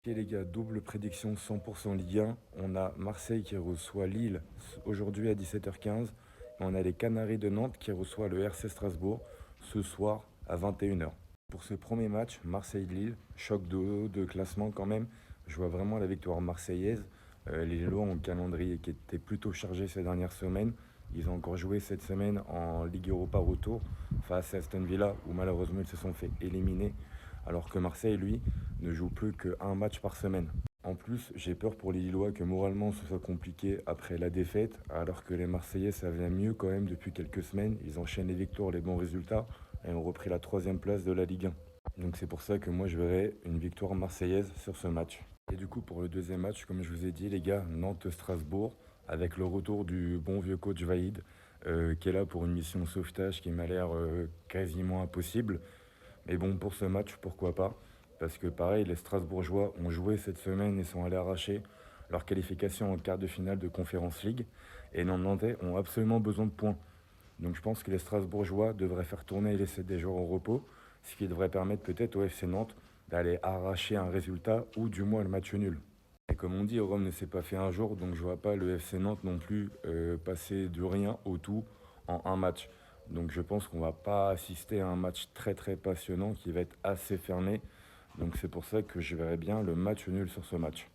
Ok les gars, double prédiction 100% Ligue 1. On a Marseille qui reçoit Lille aujourd'hui à 17h15. Et on a les Canaries de Nantes qui reçoit le RC Strasbourg ce soir à 21h. Pour ce premier match, Marseille-Lille, choc de haut de classement quand même. Je vois vraiment la victoire marseillaise. Les Lillois ont un calendrier qui était plutôt chargé ces dernières semaines. Ils ont encore joué cette semaine en Ligue Europa retour face à Aston Villa où malheureusement ils se sont fait éliminer. Alors que Marseille, lui, ne joue plus qu'un match par semaine. En plus, j'ai peur pour les Lillois que moralement ce soit compliqué après la défaite, alors que les Marseillais ça vient mieux quand même depuis quelques semaines. Ils enchaînent les victoires, les bons résultats et ont repris la troisième place de la Ligue 1. Donc c'est pour ça que moi je verrai une victoire marseillaise sur ce match. Et du coup pour le deuxième match, comme je vous ai dit les gars, Nantes-Strasbourg, avec le retour du bon vieux coach Vaïd, qui est là pour une mission sauvetage qui m'a l'air quasiment impossible. Mais bon, pour ce match, pourquoi pas? Parce que pareil, les Strasbourgeois ont joué cette semaine et sont allés arracher leur qualification en quart de finale de Conference League. Et les Nantais ont absolument besoin de points. Donc je pense que les Strasbourgeois devraient faire tourner les 7 des joueurs au repos, ce qui devrait permettre peut-être au FC Nantes d'aller arracher un résultat ou du moins le match nul. Et comme on dit, Rome ne s'est pas fait un jour, donc je vois pas le FC Nantes non plus passer du rien au tout en un match. Donc je pense qu'on va pas assister à un match très très passionnant qui va être assez fermé. Donc c'est pour ça que je verrais bien le match nul sur ce match.